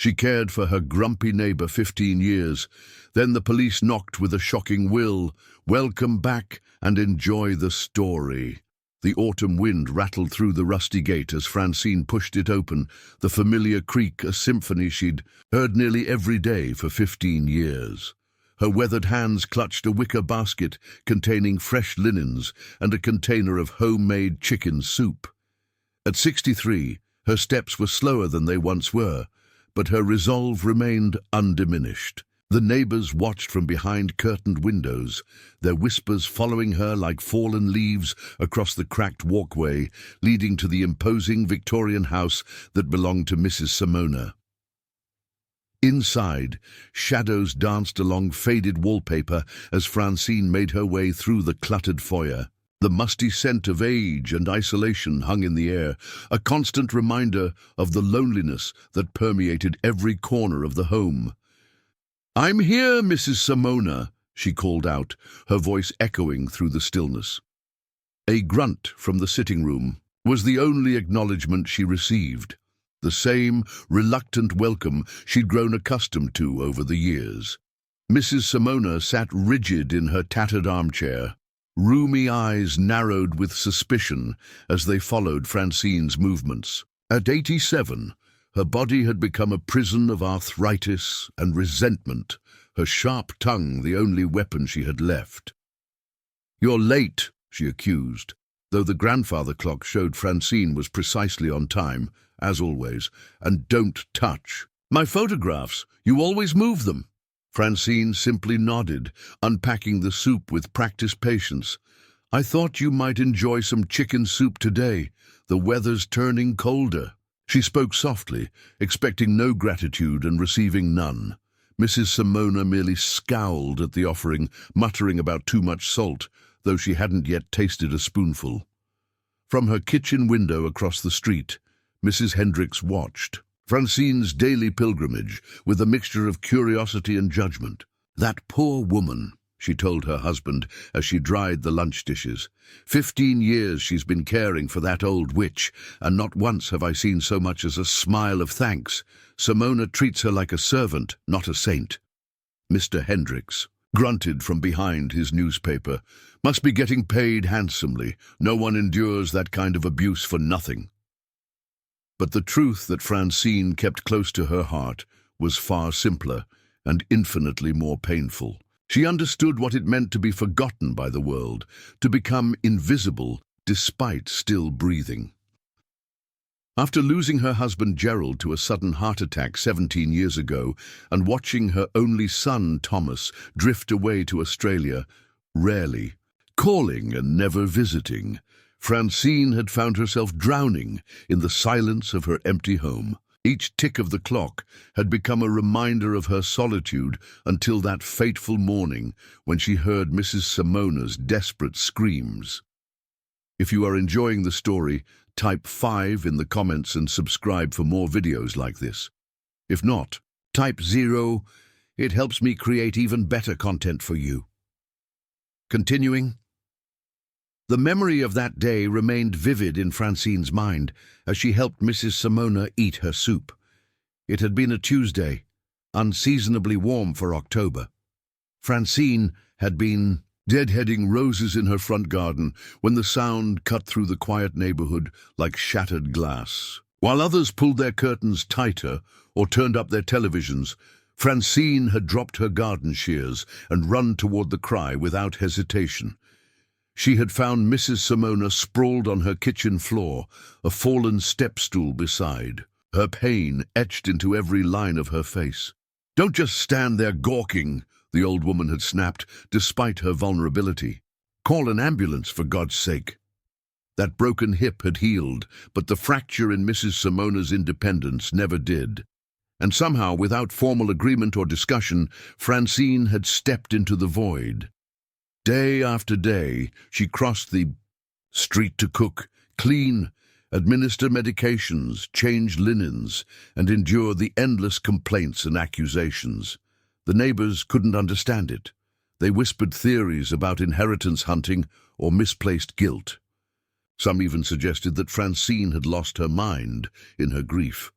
She cared for her grumpy neighbor 15 years. Then the police knocked with a shocking will. Welcome back and enjoy the story. The autumn wind rattled through the rusty gate as Francine pushed it open, the familiar creak a symphony she'd heard nearly every day for 15 years. Her weathered hands clutched a wicker basket containing fresh linens and a container of homemade chicken soup. At 63, her steps were slower than they once were, but her resolve remained undiminished. The neighbors watched from behind curtained windows, their whispers following her like fallen leaves across the cracked walkway leading to the imposing Victorian house that belonged to Mrs. Simona. Inside, shadows danced along faded wallpaper as Francine made her way through the cluttered foyer. The musty scent of age and isolation hung in the air, a constant reminder of the loneliness that permeated every corner of the home. "I'm here, Mrs. Simona," she called out, her voice echoing through the stillness. A grunt from the sitting room was the only acknowledgement she received, the same reluctant welcome she'd grown accustomed to over the years. Mrs. Simona sat rigid in her tattered armchair, roomy eyes narrowed with suspicion as they followed Francine's movements. At 87, her body had become a prison of arthritis and resentment, her sharp tongue the only weapon she had left. "You're late," she accused, though the grandfather clock showed Francine was precisely on time, as always, and "don't touch." "My photographs, you always move them." Francine simply nodded, unpacking the soup with practiced patience. "I thought you might enjoy some chicken soup today. The weather's turning colder." She spoke softly, expecting no gratitude and receiving none. Mrs. Simona merely scowled at the offering, muttering about too much salt, though she hadn't yet tasted a spoonful. From her kitchen window across the street, Mrs. Hendricks watched Francine's daily pilgrimage with a mixture of curiosity and judgment. "That poor woman," she told her husband as she dried the lunch dishes. 15 years she's been caring for that old witch, and not once have I seen so much as a smile of thanks. Simona treats her like a servant, not a saint." Mr. Hendricks grunted from behind his newspaper. "Must be getting paid handsomely. No one endures that kind of abuse for nothing." But the truth that Francine kept close to her heart was far simpler and infinitely more painful. She understood what it meant to be forgotten by the world, to become invisible despite still breathing. After losing her husband Gerald to a sudden heart attack 17 years ago and watching her only son Thomas drift away to Australia, rarely calling and never visiting, Francine had found herself drowning in the silence of her empty home. Each tick of the clock had become a reminder of her solitude until that fateful morning when she heard Mrs. Simona's desperate screams. If you are enjoying the story, type 5 in the comments and subscribe for more videos like this. If not, type 0. It helps me create even better content for you. Continuing. The memory of that day remained vivid in Francine's mind as she helped Mrs. Simona eat her soup. It had been a Tuesday, unseasonably warm for October. Francine had been deadheading roses in her front garden when the sound cut through the quiet neighborhood like shattered glass. While others pulled their curtains tighter or turned up their televisions, Francine had dropped her garden shears and run toward the cry without hesitation. She had found Mrs. Simona sprawled on her kitchen floor, a fallen step stool beside, her pain etched into every line of her face. "Don't just stand there gawking," the old woman had snapped, despite her vulnerability. "Call an ambulance, for God's sake." That broken hip had healed, but the fracture in Mrs. Simona's independence never did. And somehow, without formal agreement or discussion, Francine had stepped into the void. Day after day, she crossed the street to cook, clean, administer medications, change linens, and endure the endless complaints and accusations. The neighbors couldn't understand it. They whispered theories about inheritance hunting or misplaced guilt. Some even suggested that Francine had lost her mind in her grief.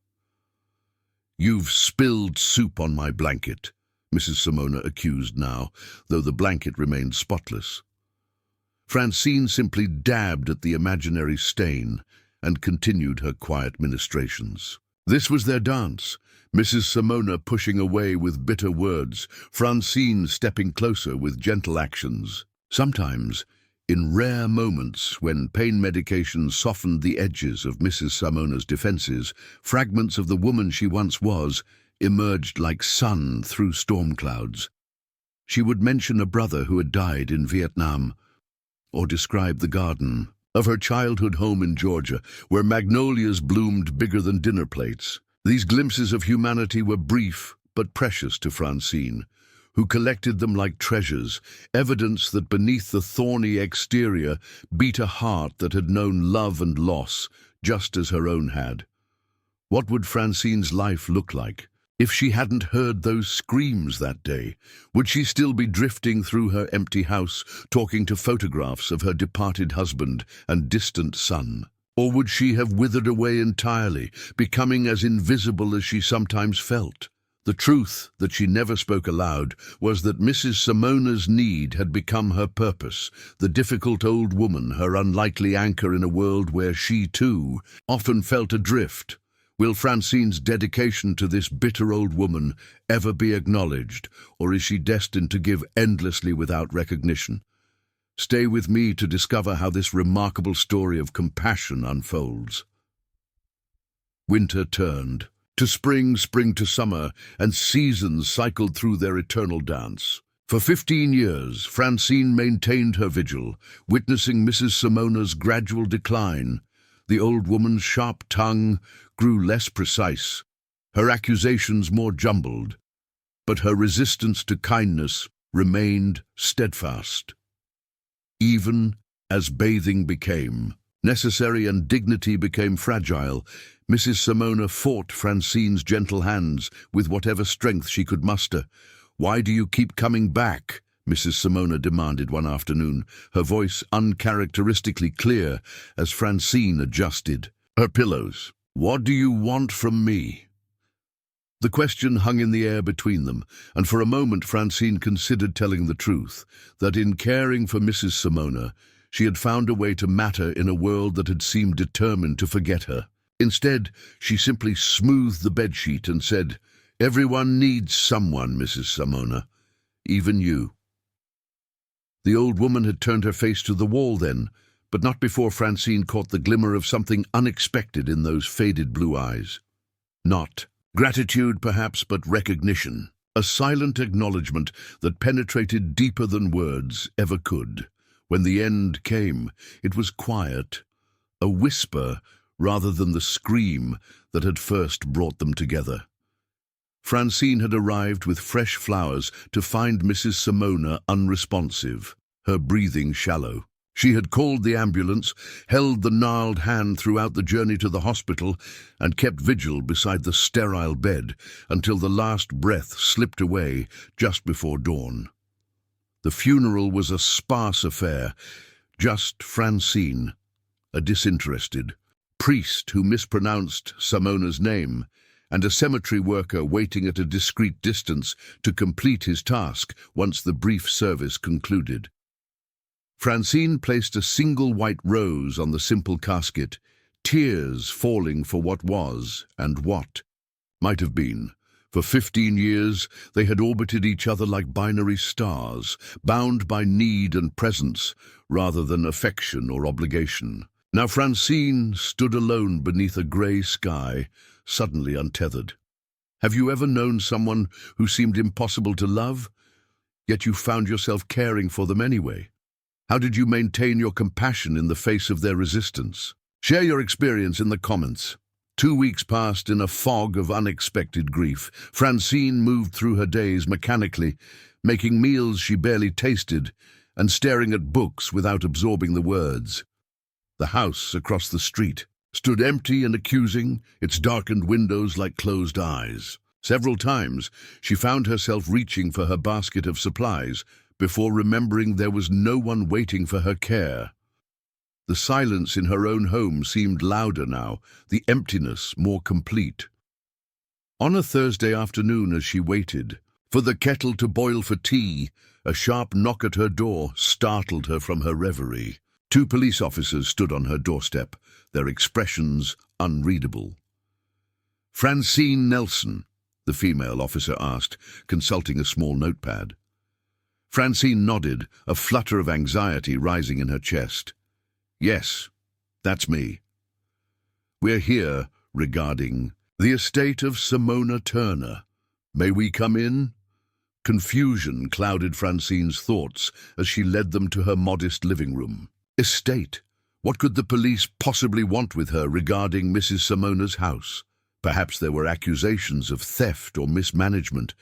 "You've spilled soup on my blanket," Mrs. Simona accused now, though the blanket remained spotless. Francine simply dabbed at the imaginary stain and continued her quiet ministrations. This was their dance, Mrs. Simona pushing away with bitter words, Francine stepping closer with gentle actions. Sometimes, in rare moments when pain medication softened the edges of Mrs. Simona's defenses, fragments of the woman she once was emerged like sun through storm clouds. She would mention a brother who had died in Vietnam, or describe the garden of her childhood home in Georgia, where magnolias bloomed bigger than dinner plates. These glimpses of humanity were brief but precious to Francine, who collected them like treasures, evidence that beneath the thorny exterior beat a heart that had known love and loss, just as her own had. What would Francine's life look like if she hadn't heard those screams that day? Would she still be drifting through her empty house, talking to photographs of her departed husband and distant son? Or would she have withered away entirely, becoming as invisible as she sometimes felt? The truth that she never spoke aloud was that Mrs. Simona's need had become her purpose, the difficult old woman, her unlikely anchor in a world where she, too, often felt adrift. Will Francine's dedication to this bitter old woman ever be acknowledged, or is she destined to give endlessly without recognition? Stay with me to discover how this remarkable story of compassion unfolds. Winter turned to spring, spring to summer, and seasons cycled through their eternal dance. For 15 years, Francine maintained her vigil, witnessing Mrs. Simona's gradual decline. The old woman's sharp tongue grew less precise, her accusations more jumbled, but her resistance to kindness remained steadfast. Even as bathing became necessary and dignity became fragile, Mrs. Simona fought Francine's gentle hands with whatever strength she could muster. "Why do you keep coming back?" Mrs. Simona demanded one afternoon, her voice uncharacteristically clear as Francine adjusted her pillows. "What do you want from me?" The question hung in the air between them, and for a moment Francine considered telling the truth, that in caring for Mrs. Simona, she had found a way to matter in a world that had seemed determined to forget her. Instead, she simply smoothed the bedsheet and said, "Everyone needs someone, Mrs. Simona, even you." The old woman had turned her face to the wall then, but not before Francine caught the glimmer of something unexpected in those faded blue eyes. Not gratitude, perhaps, but recognition. A silent acknowledgement that penetrated deeper than words ever could. When the end came, it was quiet, a whisper rather than the scream that had first brought them together. Francine had arrived with fresh flowers to find Mrs. Simona unresponsive, her breathing shallow. She had called the ambulance, held the gnarled hand throughout the journey to the hospital, and kept vigil beside the sterile bed until the last breath slipped away just before dawn. The funeral was a sparse affair, just Francine, a disinterested priest who mispronounced Simona's name, and a cemetery worker waiting at a discreet distance to complete his task once the brief service concluded. Francine placed a single white rose on the simple casket, tears falling for what was and what might have been. For 15 years, they had orbited each other like binary stars, bound by need and presence rather than affection or obligation. Now Francine stood alone beneath a grey sky, suddenly untethered. Have you ever known someone who seemed impossible to love, yet you found yourself caring for them anyway? How did you maintain your compassion in the face of their resistance? Share your experience in the comments. 2 weeks passed in a fog of unexpected grief. Francine moved through her days mechanically, making meals she barely tasted and staring at books without absorbing the words. The house across the street stood empty and accusing, its darkened windows like closed eyes. Several times she found herself reaching for her basket of supplies before remembering there was no one waiting for her care. The silence in her own home seemed louder now, the emptiness more complete. On a Thursday afternoon, as she waited for the kettle to boil for tea, a sharp knock at her door startled her from her reverie. 2 police officers stood on her doorstep, their expressions unreadable. "Francine Nelson?" the female officer asked, consulting a small notepad. Francine nodded, a flutter of anxiety rising in her chest. "Yes, that's me. We're here regarding the estate of Simona Turner. May we come in?" Confusion clouded Francine's thoughts as she led them to her modest living room. Estate? What could the police possibly want with her regarding Mrs. Simona's house? Perhaps there were accusations of theft or mismanagement.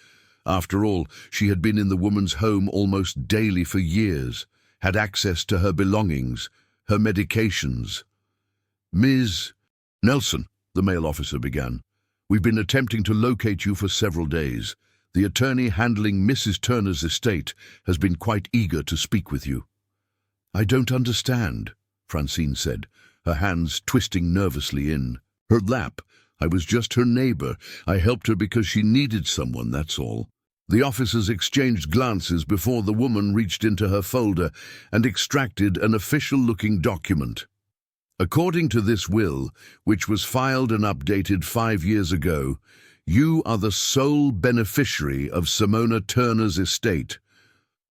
After all, she had been in the woman's home almost daily for years, had access to her belongings, her medications. "Ms. Nelson," the male officer began, "we've been attempting to locate you for several days. The attorney handling Mrs. Turner's estate has been quite eager to speak with you." "I don't understand," Francine said, her hands twisting nervously in her lap. "I was just her neighbor. I helped her because she needed someone, that's all." The officers exchanged glances before the woman reached into her folder and extracted an official-looking document. "According to this will, which was filed and updated 5 years ago, you are the sole beneficiary of Simona Turner's estate.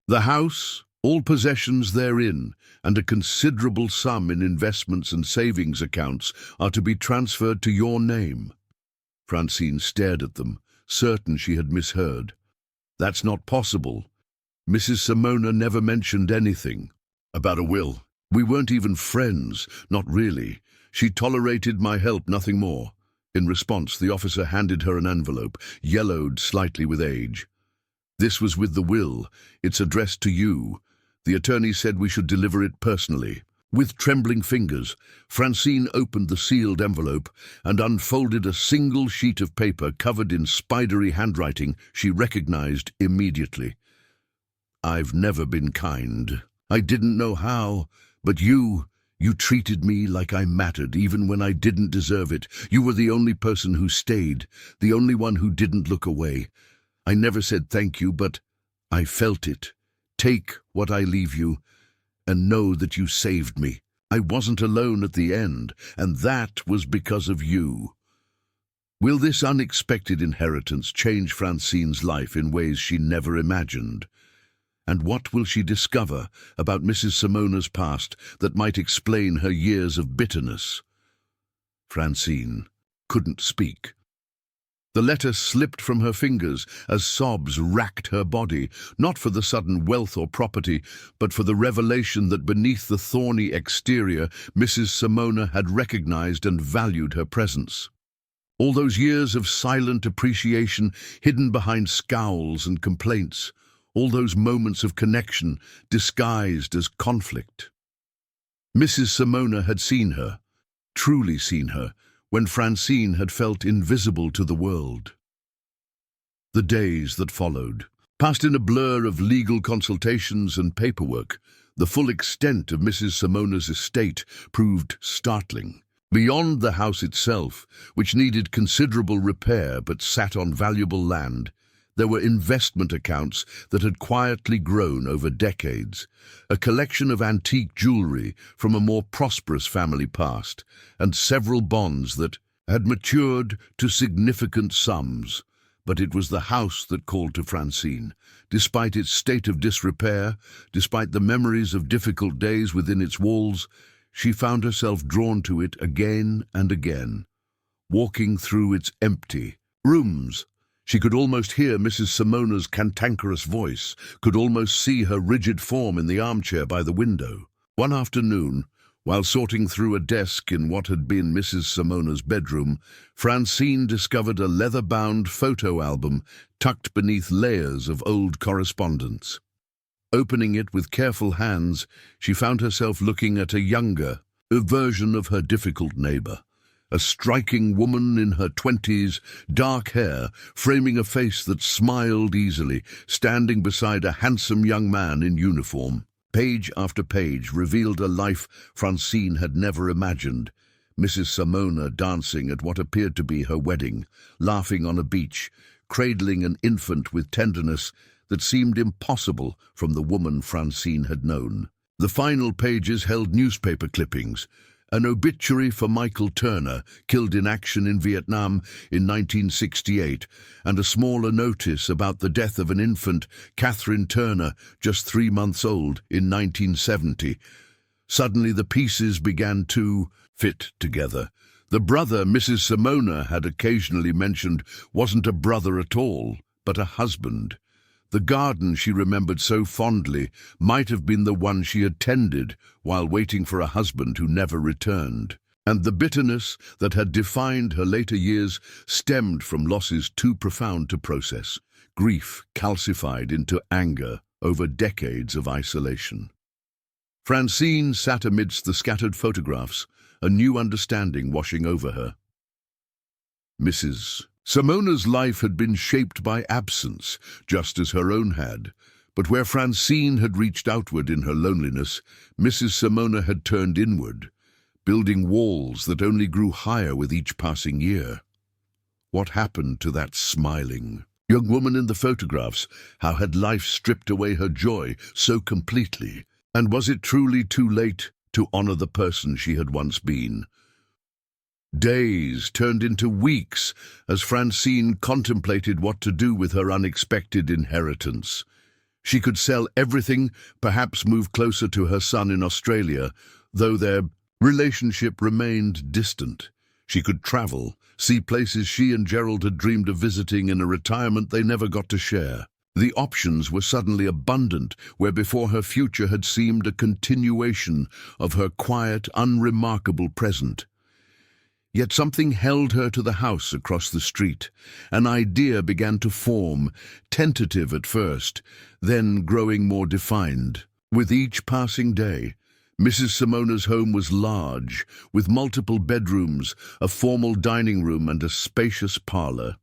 The house, all possessions therein, and a considerable sum in investments and savings accounts are to be transferred to your name." Francine stared at them, certain she had misheard. "That's not possible. Mrs. Simona never mentioned anything about a will. We weren't even friends, not really. She tolerated my help, nothing more." In response, the officer handed her an envelope, yellowed slightly with age. "This was with the will. It's addressed to you. The attorney said we should deliver it personally." With trembling fingers, Francine opened the sealed envelope and unfolded a single sheet of paper covered in spidery handwriting she recognized immediately. "I've never been kind. I didn't know how, but you treated me like I mattered, even when I didn't deserve it. You were the only person who stayed, the only one who didn't look away. I never said thank you, but I felt it. Take what I leave you, and know that you saved me. I wasn't alone at the end, and that was because of you." Will this unexpected inheritance change Francine's life in ways she never imagined? And what will she discover about Mrs. Simona's past that might explain her years of bitterness? Francine couldn't speak. The letter slipped from her fingers as sobs racked her body, not for the sudden wealth or property, but for the revelation that beneath the thorny exterior, Mrs. Simona had recognized and valued her presence. All those years of silent appreciation hidden behind scowls and complaints, all those moments of connection disguised as conflict. Mrs. Simona had seen her, truly seen her, when Francine had felt invisible to the world. The days that followed passed in a blur of legal consultations and paperwork. The full extent of Mrs. Simona's estate proved startling. Beyond the house itself, which needed considerable repair but sat on valuable land, there were investment accounts that had quietly grown over decades, a collection of antique jewelry from a more prosperous family past, and several bonds that had matured to significant sums. But it was the house that called to Francine. Despite its state of disrepair, despite the memories of difficult days within its walls, she found herself drawn to it again and again, walking through its empty rooms. She could almost hear Mrs. Simona's cantankerous voice, could almost see her rigid form in the armchair by the window. One afternoon, while sorting through a desk in what had been Mrs. Simona's bedroom, Francine discovered a leather-bound photo album tucked beneath layers of old correspondence. Opening it with careful hands, she found herself looking at a younger version of her difficult neighbor. A striking woman in her 20s, dark hair, framing a face that smiled easily, standing beside a handsome young man in uniform. Page after page revealed a life Francine had never imagined. Mrs. Simona dancing at what appeared to be her wedding, laughing on a beach, cradling an infant with tenderness that seemed impossible from the woman Francine had known. The final pages held newspaper clippings, an obituary for Michael Turner, killed in action in Vietnam in 1968, and a smaller notice about the death of an infant, Catherine Turner, just 3 months old, in 1970. Suddenly the pieces began to fit together. The brother Mrs. Simona had occasionally mentioned wasn't a brother at all, but a husband. The garden she remembered so fondly might have been the one she had tended while waiting for a husband who never returned. And the bitterness that had defined her later years stemmed from losses too profound to process, grief calcified into anger over decades of isolation. Francine sat amidst the scattered photographs, a new understanding washing over her. Mrs. Simona's life had been shaped by absence, just as her own had. But where Francine had reached outward in her loneliness, Mrs. Simona had turned inward, building walls that only grew higher with each passing year. What happened to that smiling young woman in the photographs? How had life stripped away her joy so completely? And was it truly too late to honor the person she had once been? Days turned into weeks as Francine contemplated what to do with her unexpected inheritance. She could sell everything, perhaps move closer to her son in Australia, though their relationship remained distant. She could travel, see places she and Gerald had dreamed of visiting in a retirement they never got to share. The options were suddenly abundant, where before her future had seemed a continuation of her quiet, unremarkable present. Yet something held her to the house across the street. An idea began to form, tentative at first, then growing more defined. With each passing day, Mrs. Simona's home was large, with multiple bedrooms, a formal dining room and a spacious parlor.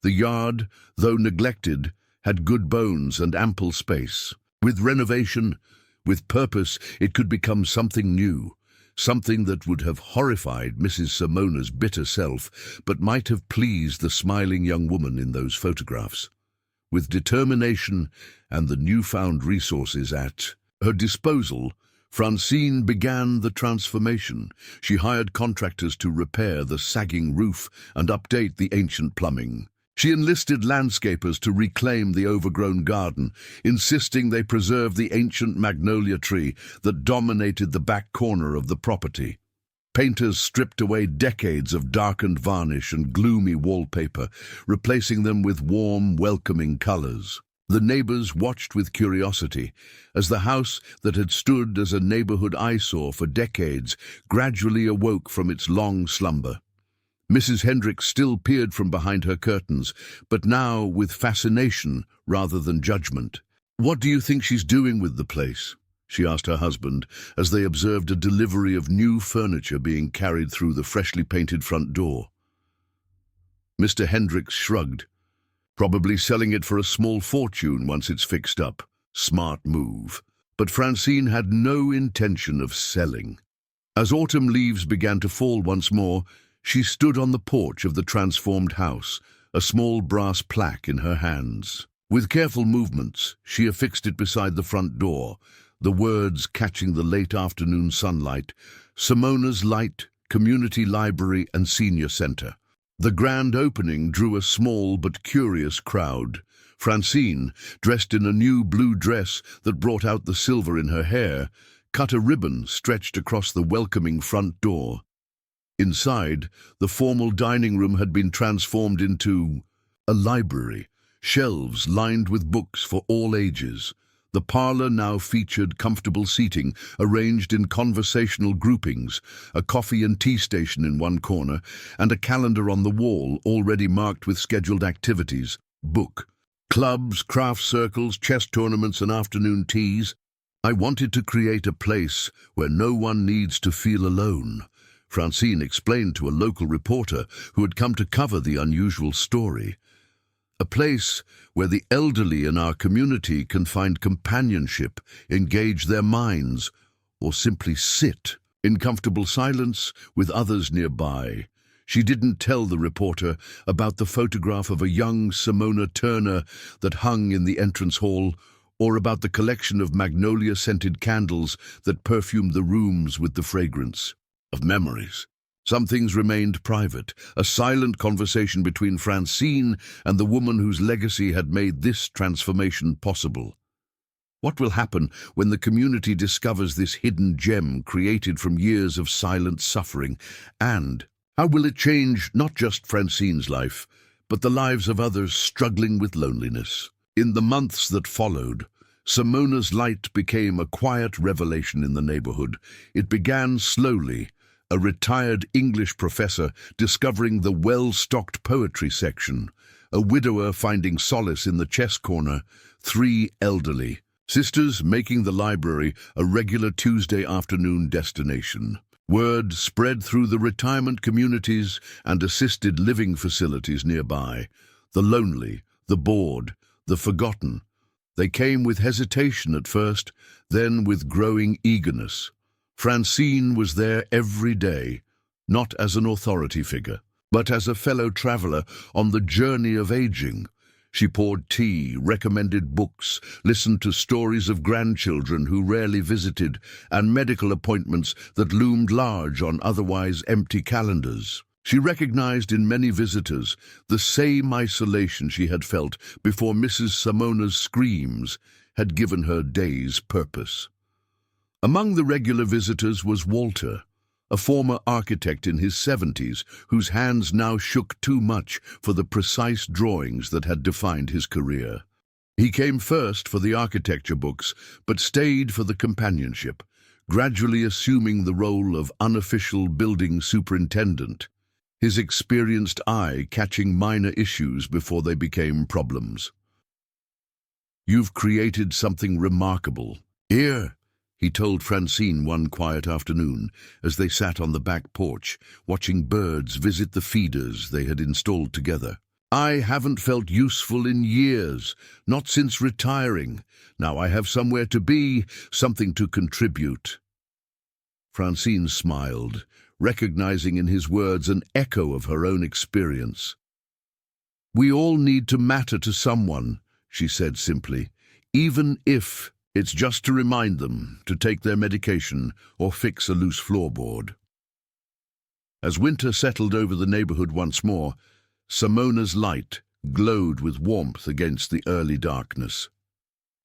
The yard, though neglected, had good bones and ample space. With renovation, with purpose, it could become something new. Something that would have horrified Mrs. Simona's bitter self, but might have pleased the smiling young woman in those photographs. With determination and the newfound resources at her disposal, Francine began the transformation. She hired contractors to repair the sagging roof and update the ancient plumbing. She enlisted landscapers to reclaim the overgrown garden, insisting they preserve the ancient magnolia tree that dominated the back corner of the property. Painters stripped away decades of darkened varnish and gloomy wallpaper, replacing them with warm, welcoming colors. The neighbors watched with curiosity as the house that had stood as a neighborhood eyesore for decades gradually awoke from its long slumber. Mrs. Hendricks still peered from behind her curtains, but now with fascination rather than judgment. "What do you think she's doing with the place?" she asked her husband as they observed a delivery of new furniture being carried through the freshly painted front door. Mr. Hendricks shrugged. "Probably selling it for a small fortune once it's fixed up. Smart move." But Francine had no intention of selling. As autumn leaves began to fall once more, she stood on the porch of the transformed house, a small brass plaque in her hands. With careful movements, she affixed it beside the front door, the words catching the late afternoon sunlight: Simona's Light, Community Library and Senior Center. The grand opening drew a small but curious crowd. Francine, dressed in a new blue dress that brought out the silver in her hair, cut a ribbon stretched across the welcoming front door. Inside, the formal dining room had been transformed into a library, shelves lined with books for all ages. The parlor now featured comfortable seating, arranged in conversational groupings, a coffee and tea station in one corner, and a calendar on the wall already marked with scheduled activities: book clubs, craft circles, chess tournaments, and afternoon teas. "I wanted to create a place where no one needs to feel alone," Francine explained to a local reporter who had come to cover the unusual story. "A place where the elderly in our community can find companionship, engage their minds, or simply sit In comfortable silence, with others nearby, she didn't tell the reporter about the photograph of a young Simona Turner that hung in the entrance hall, or about the collection of magnolia-scented candles that perfumed the rooms with the fragrance of memories. Some things remained private, a silent conversation between Francine and the woman whose legacy had made this transformation possible. What will happen when the community discovers this hidden gem created from years of silent suffering? And how will it change not just Francine's life, but the lives of others struggling with loneliness? In the months that followed, Simona's light became a quiet revelation in the neighborhood. It began slowly, a retired English professor discovering the well-stocked poetry section, a widower finding solace in the chess corner, 3 elderly sisters making the library a regular Tuesday afternoon destination. Word spread through the retirement communities and assisted living facilities nearby. The lonely, the bored, the forgotten. They came with hesitation at first, then with growing eagerness. Francine was there every day, not as an authority figure, but as a fellow traveler on the journey of aging. She poured tea, recommended books, listened to stories of grandchildren who rarely visited, and medical appointments that loomed large on otherwise empty calendars. She recognized in many visitors the same isolation she had felt before Mrs. Simona's screams had given her day's purpose. Among the regular visitors was Walter, a former architect in his 70s whose hands now shook too much for the precise drawings that had defined his career. He came first for the architecture books, but stayed for the companionship, gradually assuming the role of unofficial building superintendent, his experienced eye catching minor issues before they became problems. "You've created something remarkable. Here," he told Francine one quiet afternoon as they sat on the back porch, watching birds visit the feeders they had installed together. "I haven't felt useful in years, not since retiring. Now I have somewhere to be, something to contribute." Francine smiled, recognizing in his words an echo of her own experience. "We all need to matter to someone," she said simply, "even if it's just to remind them to take their medication or fix a loose floorboard." As winter settled over the neighborhood once more, Simona's light glowed with warmth against the early darkness.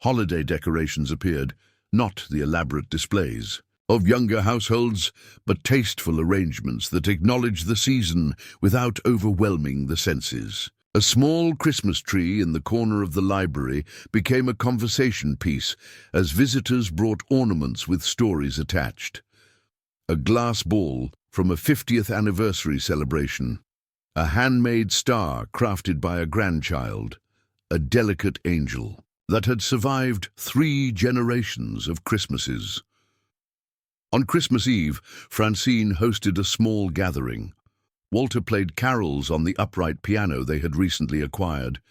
Holiday decorations appeared, not the elaborate displays of younger households, but tasteful arrangements that acknowledged the season without overwhelming the senses. A small Christmas tree in the corner of the library became a conversation piece as visitors brought ornaments with stories attached. A glass ball from a 50th anniversary celebration, a handmade star crafted by a grandchild, a delicate angel that had survived 3 generations of Christmases. On Christmas Eve, Francine hosted a small gathering. Walter played carols on the upright piano they had recently acquired.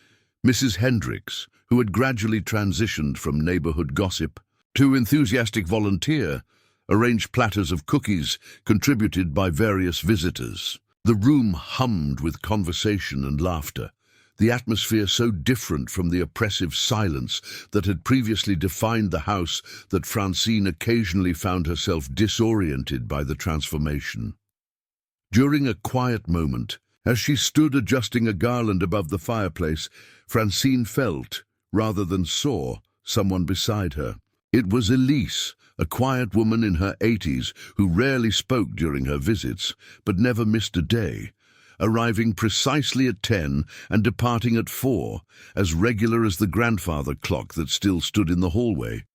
Mrs. Hendricks, who had gradually transitioned from neighborhood gossip to enthusiastic volunteer, arranged platters of cookies contributed by various visitors. The room hummed with conversation and laughter, the atmosphere so different from the oppressive silence that had previously defined the house that Francine occasionally found herself disoriented by the transformation. During a quiet moment, as she stood adjusting a garland above the fireplace, Francine felt, rather than saw, someone beside her. It was Elise, a quiet woman in her 80s who rarely spoke during her visits, but never missed a day, arriving precisely at 10 and departing at 4, as regular as the grandfather clock that still stood in the hallway.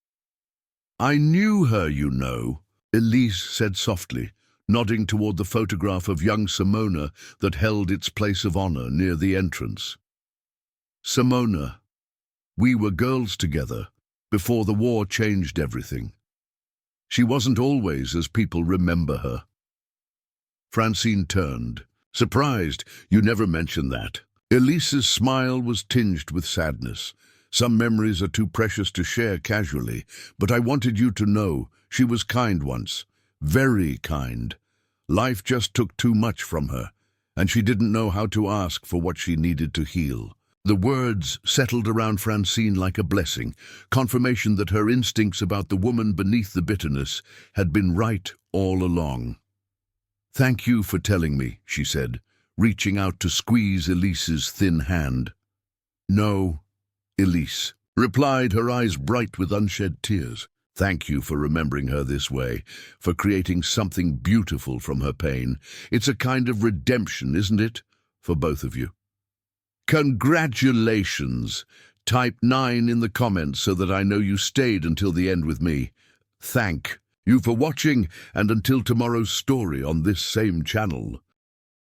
"I knew her, you know," Elise said softly, nodding toward the photograph of young Simona that held its place of honor near the entrance. "Simona. We were girls together, before the war changed everything. She wasn't always as people remember her." Francine turned. "Surprised you never mentioned that." Elise's smile was tinged with sadness. "Some memories are too precious to share casually, but I wanted you to know she was kind once, very kind. Life just took too much from her, and she didn't know how to ask for what she needed to heal. The words settled around Francine like a blessing, confirmation that her instincts about the woman beneath the bitterness had been right all along. "Thank you for telling me," she said, reaching out to squeeze Elise's thin hand. "No," Elise replied, her eyes bright with unshed tears. "Thank you for remembering her this way, for creating something beautiful from her pain. It's a kind of redemption, isn't it, for both of you?" Congratulations! Type 9 in the comments so that I know you stayed until the end with me. Thank you for watching, and until tomorrow's story on this same channel.